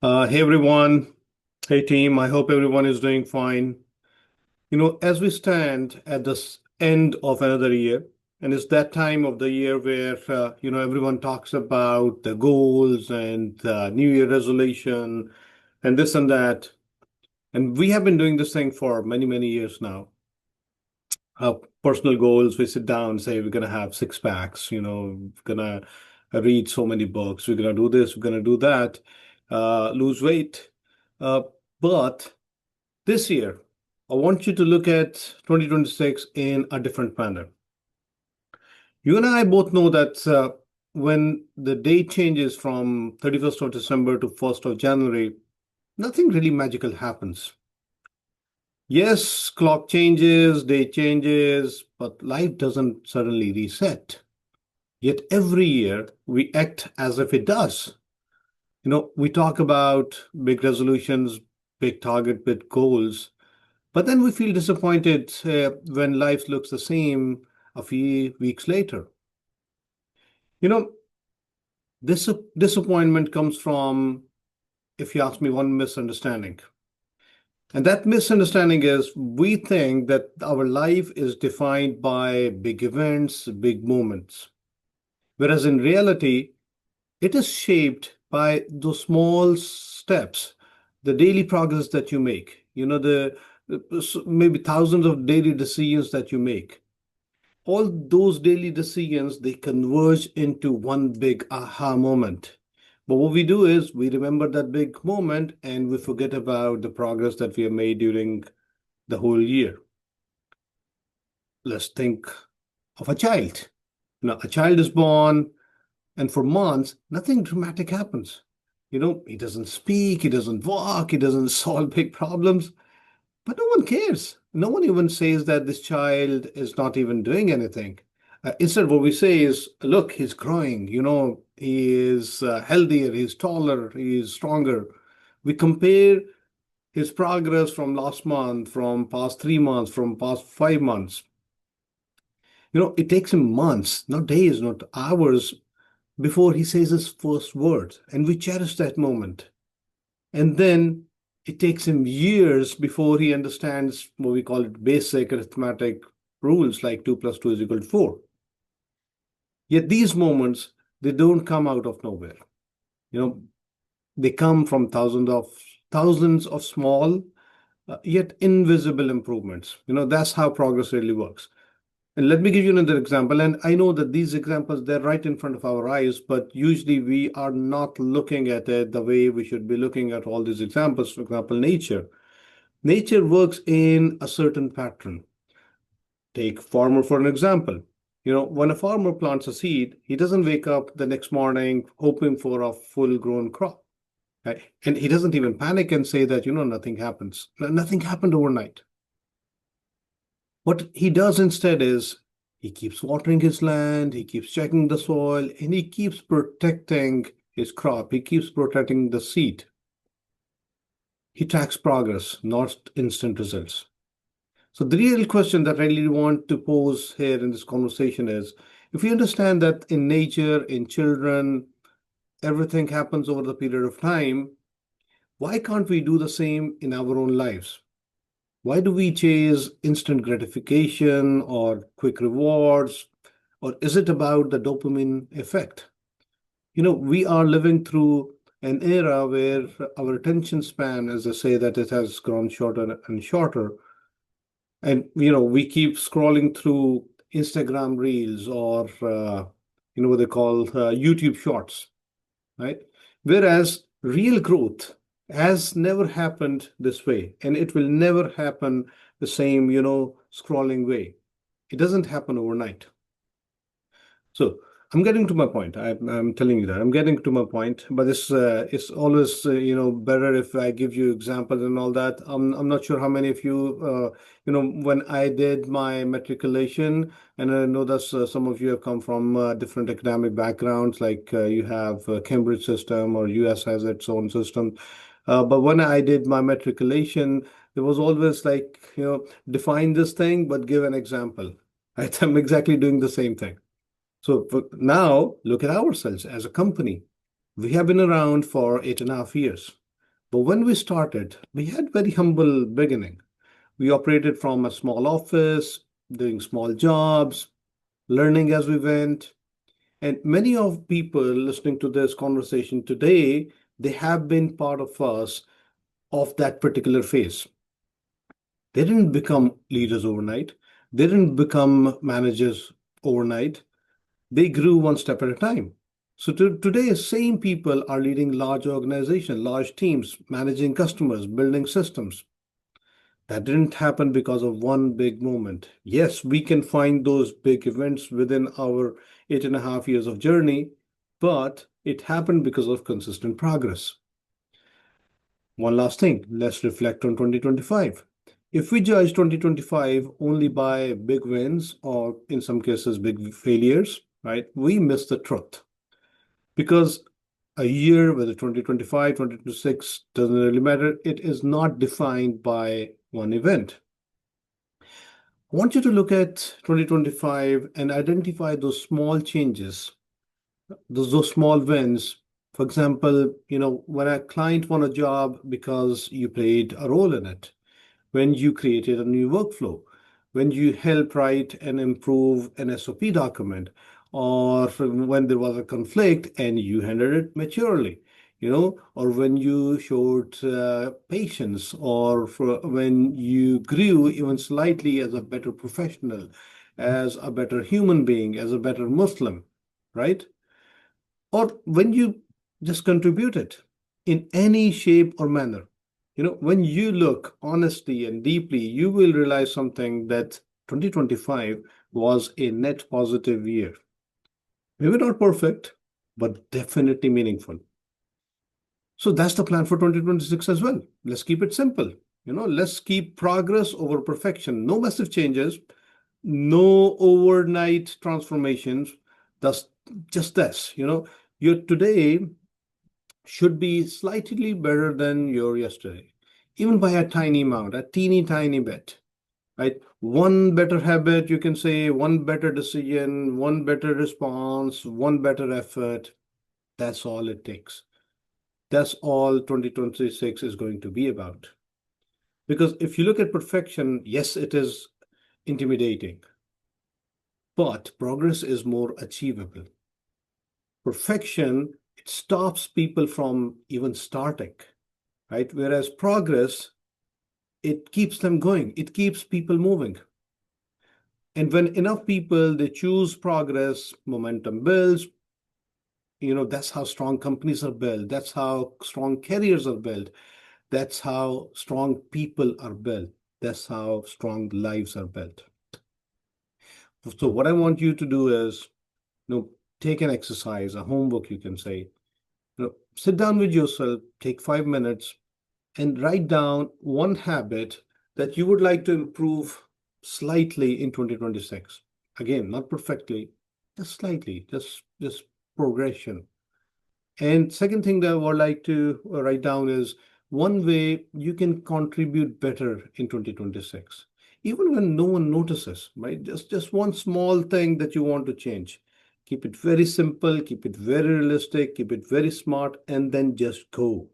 Hey everyone. Hey team. I hope everyone is doing fine. As we stand at this end of another year, and it's that time of the year where everyone talks about the goals and New Year resolution and this and that. And we have been doing this thing for many, many years now. Our personal goals, we sit down and say we're gonna have six packs, we're gonna read so many books, we're gonna do this, we're gonna do that, lose weight. Uh, but this year, I want you to look at 2026 in a different manner. You and I both know that when the date changes from 31st of December to 1st of January, nothing really magical happens. Yes, clock changes, day changes, but life doesn't suddenly reset. Yet every year we act as if it does. We talk about big resolutions, big target, big goals, but then we feel disappointed when life looks the same a few weeks later. You know, this disappointment comes from, if you ask me, one misunderstanding. And that misunderstanding is we think that our life is defined by big events, big moments. Whereas in reality, it is shaped by those small steps, the daily progress that you make, maybe thousands of daily decisions that you make. All those daily decisions, they converge into one big aha moment. But what we do is we remember that big moment and we forget about the progress that we have made during the whole year. Let's think of a child. A child is born, and for months, nothing dramatic happens. He doesn't speak, he doesn't walk, he doesn't solve big problems, but no one cares. No one even says that this child is not even doing anything. Instead, what we say is, look, he's growing, he is healthier, he's taller, he's stronger. We compare his progress from last month, from past 3 months, from past 5 months. It takes him months, not days, not hours, before he says his first word, and we cherish that moment. And then it takes him years before he understands what we call it basic arithmetic rules like 2 plus 2 is equal to 4. Yet these moments, they don't come out of nowhere. You know, they come from thousands of small, yet invisible improvements. That's how progress really works. And let me give you another example. And I know that these examples, they're right in front of our eyes, but usually we are not looking at it the way we should be looking at all these examples. For example, nature. Nature works in a certain pattern. Take farmer for an example. When a farmer plants a seed, he doesn't wake up the next morning hoping for a full-grown crop. Right? And he doesn't even panic and say that, nothing happens. Nothing happened overnight. What he does instead is he keeps watering his land, he keeps checking the soil, and he keeps protecting his crop. He keeps protecting the seed. He tracks progress, not instant results. So the real question that I really want to pose here in this conversation is, if we understand that in nature, in children, everything happens over the period of time, why can't we do the same in our own lives? Why do we chase instant gratification or quick rewards? Or is it about the dopamine effect? We are living through an era where our attention span, as I say, that it has grown shorter and shorter. And, we keep scrolling through Instagram reels or, what they call YouTube shorts, right? Whereas real growth has never happened this way, and it will never happen the same, scrolling way. It doesn't happen overnight. So I'm getting to my point. I'm telling you that I'm getting to my point, but it's always better if I give you examples and all that. I'm not sure how many of you when I did my matriculation, and I know that some of you have come from different academic backgrounds, like you have Cambridge system or US has its own system. But when I did my matriculation, there was always like define this thing, but give an example. Right? I'm exactly doing the same thing. So now look at ourselves as a company. We have been around for 8.5 years. But when we started, we had very humble beginning. We operated from a small office, doing small jobs, learning as we went. And many of people listening to this conversation today, they have been part of us of that particular phase. They didn't become leaders overnight. They didn't become managers overnight. They grew one step at a time. So today, same people are leading large organizations, large teams, managing customers, building systems. That didn't happen because of one big moment. Yes, we can find those big events within our 8.5 years of journey, but it happened because of consistent progress. One last thing, let's reflect on 2025. If we judge 2025 only by big wins or in some cases big failures, right, we miss the truth. Because a year, whether 2025, 2026, doesn't really matter, it is not defined by one event. I want you to look at 2025 and identify those small changes, those small wins. For example, when a client won a job because you played a role in it, when you created a new workflow, when you helped write and improve an SOP document, or when there was a conflict and you handled it maturely, or when you showed patience, or when you grew even slightly as a better professional, as a better human being, as a better Muslim, right? Or when you just contributed in any shape or manner. When you look honestly and deeply, you will realize something that 2025 was a net positive year. Maybe not perfect, but definitely meaningful. So that's the plan for 2026 as well. Let's keep it simple. Let's keep progress over perfection. No massive changes, no overnight transformations. That's just this. Your today should be slightly better than your yesterday, even by a tiny amount, a teeny tiny bit, right? One better habit, you can say, one better decision, one better response, one better effort. That's all it takes. That's all 2026 is going to be about. Because if you look at perfection, yes, it is intimidating, but progress is more achievable. Perfection, it stops people from even starting, right? Whereas progress, it keeps them going, it keeps people moving. And when enough people they choose progress, momentum builds. That's how strong companies are built. That's how strong careers are built. That's how strong people are built. That's how strong lives are built. So what I want you to do is, take an exercise, a homework, you can say. Sit down with yourself, take 5 minutes, and write down one habit that you would like to improve slightly in 2026. Again, not perfectly, just slightly, just progression. And second thing that I would like to write down is one way you can contribute better in 2026, even when no one notices, right? Just one small thing that you want to change. Keep it very simple, keep it very realistic, keep it very smart, and then just go.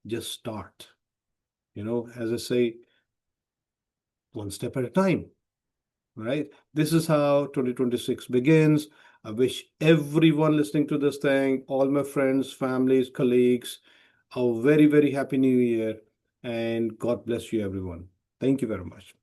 Just start. As I say, one step at a time, right? This is how 2026 begins. I wish everyone listening to this thing, all my friends, families, colleagues, a very, very happy new year. And God bless you, everyone. Thank you very much.